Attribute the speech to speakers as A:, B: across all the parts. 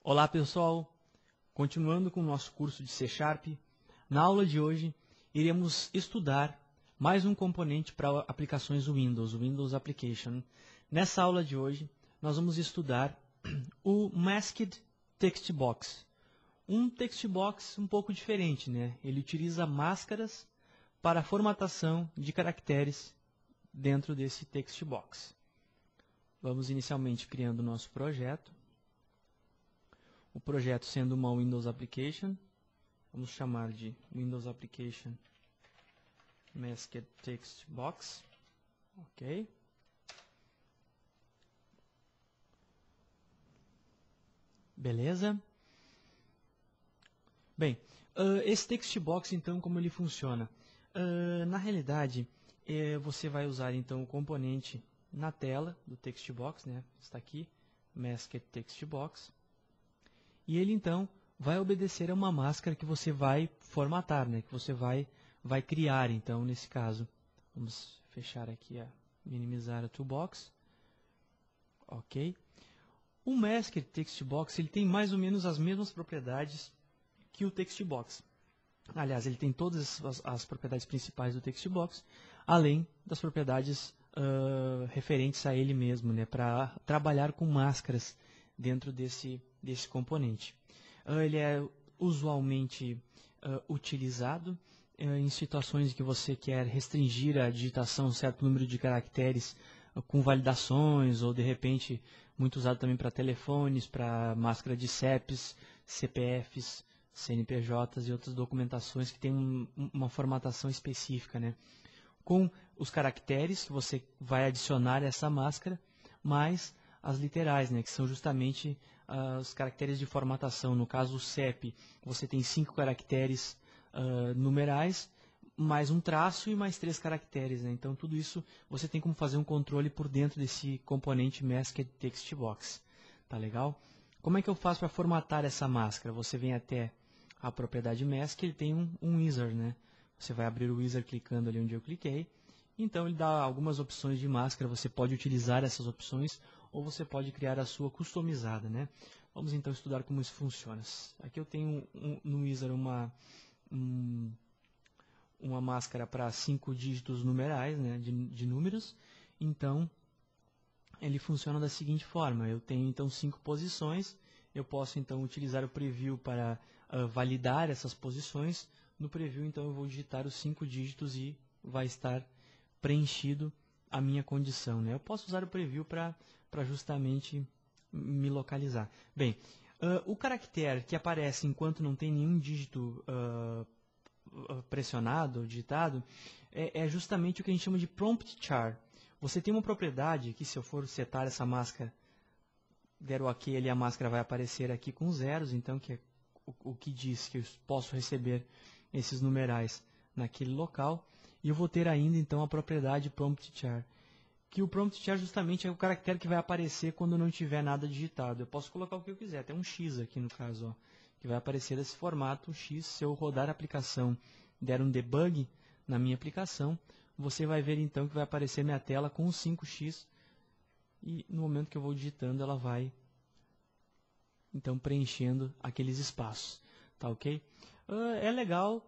A: Olá pessoal, continuando com o nosso curso de C Sharp, na aula de hoje iremos estudar mais um componente para aplicações Windows, o Windows Application. Nessa aula de hoje nós vamos estudar o Masked Text Box. Um text box um pouco diferente, né? Ele utiliza máscaras para a formatação de caracteres dentro desse text box. Vamos inicialmente criando o nosso projeto. O projeto sendo uma Windows Application, vamos chamar de Windows Application Masked Text Box. Ok. Beleza. Bem, esse text box, então, como ele funciona? Na realidade, você vai usar, então, o componente na tela do text box, né? Está aqui, Masked Text Box. E ele, então, vai obedecer a uma máscara que você vai formatar, né? Que você vai criar, então, nesse caso. Vamos fechar aqui, minimizar a toolbox. Ok. O Masked Text Box ele tem mais ou menos as mesmas propriedades que o text box. Aliás, ele tem todas as propriedades principais do text box, além das propriedades referentes a ele mesmo, né, para trabalhar com máscaras dentro desse componente. Ele é usualmente utilizado em situações em que você quer restringir a digitação a um certo número de caracteres com validações, ou de repente muito usado também para telefones, para máscara de CEPs, CPFs, CNPJs e outras documentações que têm uma formatação específica, né? Com os caracteres que você vai adicionar a essa máscara, mais as literais, né? Que são justamente os caracteres de formatação. No caso, o CEP, você tem 5 caracteres numerais, mais um traço e mais 3 caracteres, né? Então, tudo isso você tem como fazer um controle por dentro desse componente Masked Text Box. Tá legal? Como é que eu faço para formatar essa máscara? Você vem até a propriedade Mask, ele tem um wizard, né? Você vai abrir o wizard clicando ali onde eu cliquei. Então, ele dá algumas opções de máscara. Você pode utilizar essas opções ou você pode criar a sua customizada, né? Vamos então estudar como isso funciona. Aqui eu tenho no wizard uma máscara para 5 dígitos numerais, né, de números. Então, ele funciona da seguinte forma. Eu tenho então 5 posições. Eu posso então utilizar o preview para validar essas posições. No preview, então, eu vou digitar os 5 dígitos e vai estar preenchido a minha condição, né? Eu posso usar o preview para justamente me localizar. Bem, o caractere que aparece enquanto não tem nenhum dígito pressionado, digitado, é justamente o que a gente chama de prompt char. Você tem uma propriedade que, se eu for setar essa máscara, der o OK, a máscara vai aparecer aqui com zeros, então que é o que diz que eu posso receber esses numerais naquele local. E eu vou ter ainda então a propriedade prompt char, que o prompt char justamente é o caractere que vai aparecer quando não tiver nada digitado. Eu posso colocar o que eu quiser, até um X aqui no caso, ó, que vai aparecer desse formato, um X. Se eu rodar a aplicação, der um debug na minha aplicação, você vai ver então que vai aparecer minha tela com um 5x, e no momento que eu vou digitando, ela vai então preenchendo aqueles espaços. Tá ok? É legal,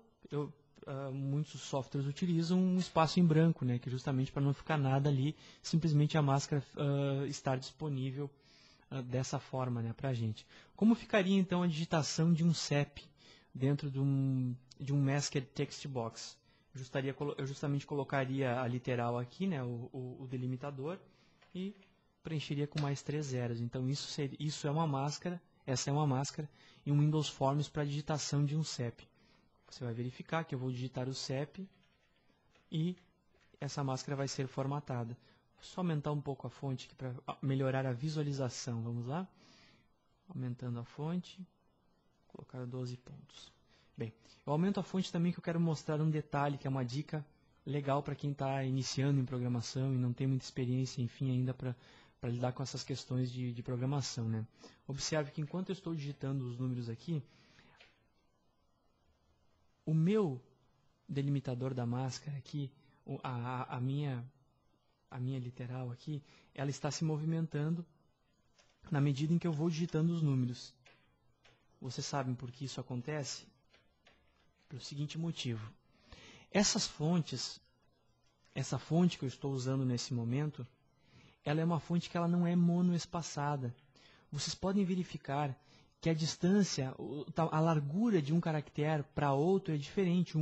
A: muitos softwares utilizam um espaço em branco, né, que é justamente para não ficar nada ali, simplesmente a máscara estar disponível dessa forma, né, para a gente. Como ficaria então a digitação de um CEP dentro de um Masked Text Box? Eu justamente colocaria a literal aqui, né, o delimitador, e preencheria com mais 3 zeros. Então isso é uma máscara, essa é uma máscara em um Windows Forms para digitação de um CEP. Você vai verificar que eu vou digitar o CEP e essa máscara vai ser formatada. Vou só aumentar um pouco a fonte aqui para melhorar a visualização. Vamos lá? Aumentando a fonte, colocar 12 pontos. Bem, eu aumento a fonte também que eu quero mostrar um detalhe, que é uma dica legal para quem está iniciando em programação e não tem muita experiência, enfim, ainda para lidar com essas questões de programação, né? Observe que enquanto eu estou digitando os números aqui, o meu delimitador da máscara aqui, a minha literal aqui, ela está se movimentando na medida em que eu vou digitando os números. Vocês sabem por que isso acontece? Pelo seguinte motivo. Essas fontes, essa fonte que eu estou usando nesse momento, ela é uma fonte que ela não é monoespaçada. Vocês podem verificar que a distância, a largura de um caractere para outro é diferente.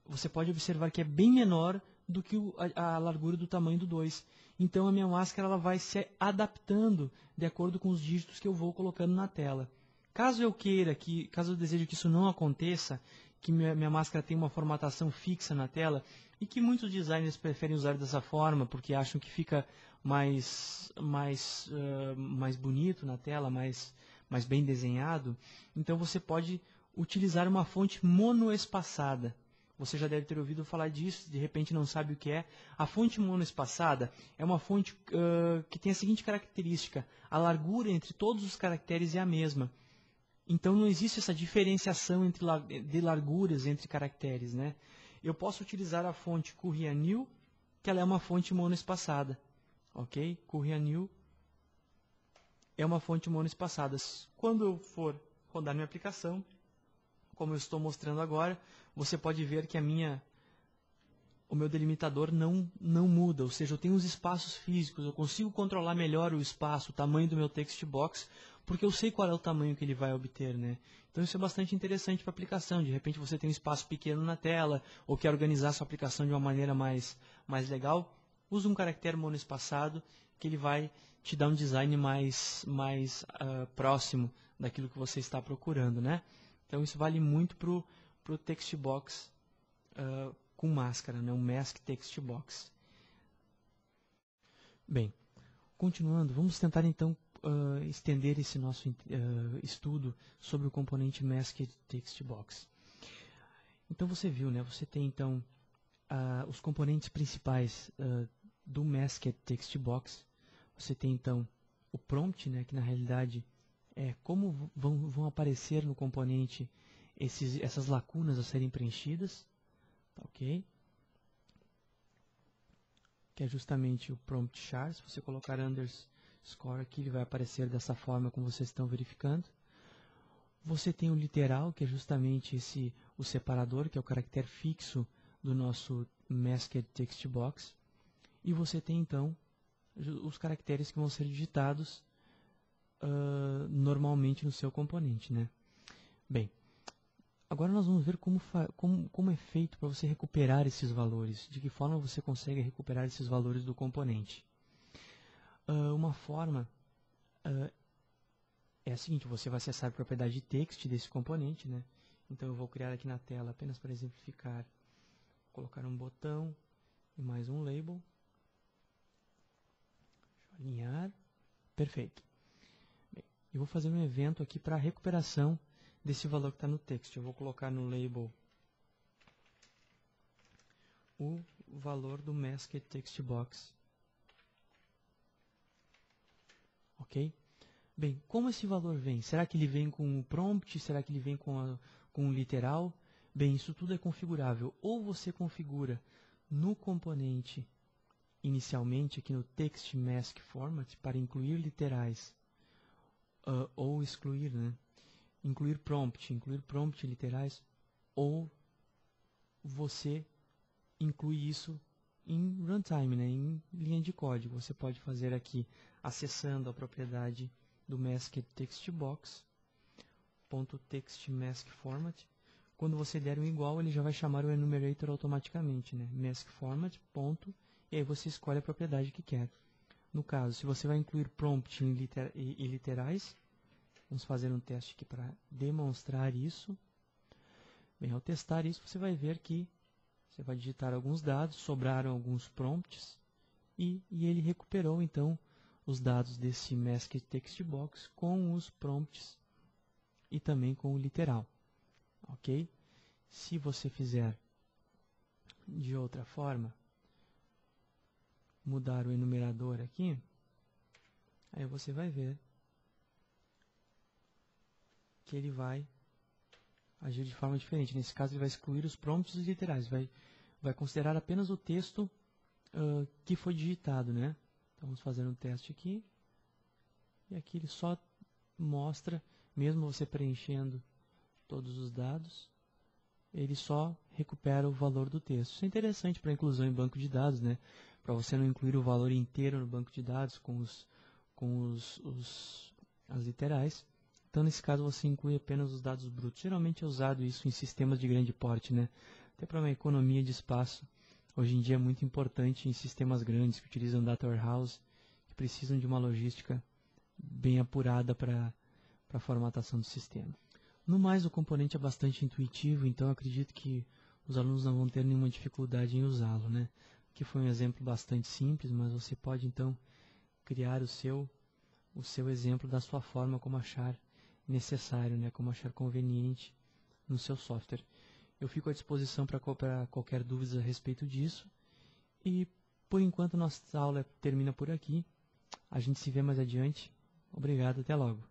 A: Você pode observar que é bem menor do que a largura do tamanho do 2. Então a minha máscara ela vai se adaptando de acordo com os dígitos que eu vou colocando na tela. Caso eu deseje que isso não aconteça, que minha máscara tenha uma formatação fixa na tela, e que muitos designers preferem usar dessa forma, porque acham que fica mais bonito na tela, mais bem desenhado, então você pode utilizar uma fonte monoespaçada. Você já deve ter ouvido falar disso, de repente não sabe o que é. A fonte monoespaçada é uma fonte que tem a seguinte característica: a largura entre todos os caracteres é a mesma. Então não existe essa diferenciação de larguras entre caracteres, né? Eu posso utilizar a fonte Courier-New, que ela é uma fonte monoespaçada. Ok? Courier-New é uma fonte monoespaçada. Quando eu for rodar minha aplicação, como eu estou mostrando agora, você pode ver que o meu delimitador não muda, ou seja, eu tenho os espaços físicos, eu consigo controlar melhor o espaço, o tamanho do meu text box, porque eu sei qual é o tamanho que ele vai obter, né? Então isso é bastante interessante para a aplicação. De repente você tem um espaço pequeno na tela, ou quer organizar sua aplicação de uma maneira mais legal, usa um caractere monoespaçado, que ele vai te dar um design mais próximo daquilo que você está procurando, né? Então isso vale muito para o text box com máscara, né? Um Mask Text Box. Bem, continuando, vamos tentar então estender esse nosso estudo sobre o componente Masked Text Box. Então você viu, né? Você tem então os componentes principais do Masked Text Box. Você tem então o prompt, né? Que na realidade é como vão aparecer no componente essas lacunas a serem preenchidas. Ok? Que é justamente o prompt char. Se você colocar underscore aqui, ele vai aparecer dessa forma como vocês estão verificando. Você tem o literal, que é justamente o separador, que é o caractere fixo do nosso Masked Text Box. E você tem então os caracteres que vão ser digitados normalmente no seu componente, né? Bem, agora nós vamos ver como é feito para você recuperar esses valores. De que forma você consegue recuperar esses valores do componente. Uma forma é a seguinte: você vai acessar a propriedade de text desse componente, né? Então eu vou criar aqui na tela, apenas para exemplificar, colocar um botão e mais um label. Deixa eu alinhar. Perfeito. Bem, eu vou fazer um evento aqui para a recuperação desse valor que está no text. Eu vou colocar no label o valor do Masked Text Box. Ok? Bem, como esse valor vem? Será que ele vem com o prompt? Será que ele vem com o literal? Bem, isso tudo é configurável. Ou você configura no componente inicialmente, aqui no Text Mask Format, para incluir literais, ou excluir, né? Incluir prompt e literais, ou você inclui isso em runtime, né? Em linha de código. Você pode fazer aqui, acessando a propriedade do Masked Text Box, .text mask format. Quando você der um igual, ele já vai chamar o enumerator automaticamente, né? Mask format, ponto, e aí você escolhe a propriedade que quer. No caso, se você vai incluir prompt e literais, vamos fazer um teste aqui para demonstrar isso. Bem, ao testar isso, você vai ver que você vai digitar alguns dados, sobraram alguns prompts, e ele recuperou então os dados desse Masked Text Box com os prompts e também com o literal. Ok? Se você fizer de outra forma, mudar o enumerador aqui, aí você vai ver que ele vai agir de forma diferente. Nesse caso, ele vai excluir os prompts e os literais. Vai considerar apenas o texto que foi digitado, né? Então, vamos fazer um teste aqui. E aqui ele só mostra mesmo você preenchendo todos os dados, ele só recupera o valor do texto. Isso é interessante para inclusão em banco de dados, né? Para você não incluir o valor inteiro no banco de dados com as literais. Então, nesse caso, você inclui apenas os dados brutos. Geralmente é usado isso em sistemas de grande porte, né? Até para uma economia de espaço. Hoje em dia é muito importante em sistemas grandes que utilizam data warehouse, que precisam de uma logística bem apurada para a formatação do sistema. No mais, o componente é bastante intuitivo, então acredito que os alunos não vão ter nenhuma dificuldade em usá-lo, né? Aqui foi um exemplo bastante simples, mas você pode então criar o seu exemplo da sua forma, como achar necessário, né? Como achar conveniente no seu software. Eu fico à disposição para qualquer dúvida a respeito disso. E, por enquanto, nossa aula termina por aqui. A gente se vê mais adiante. Obrigado, até logo.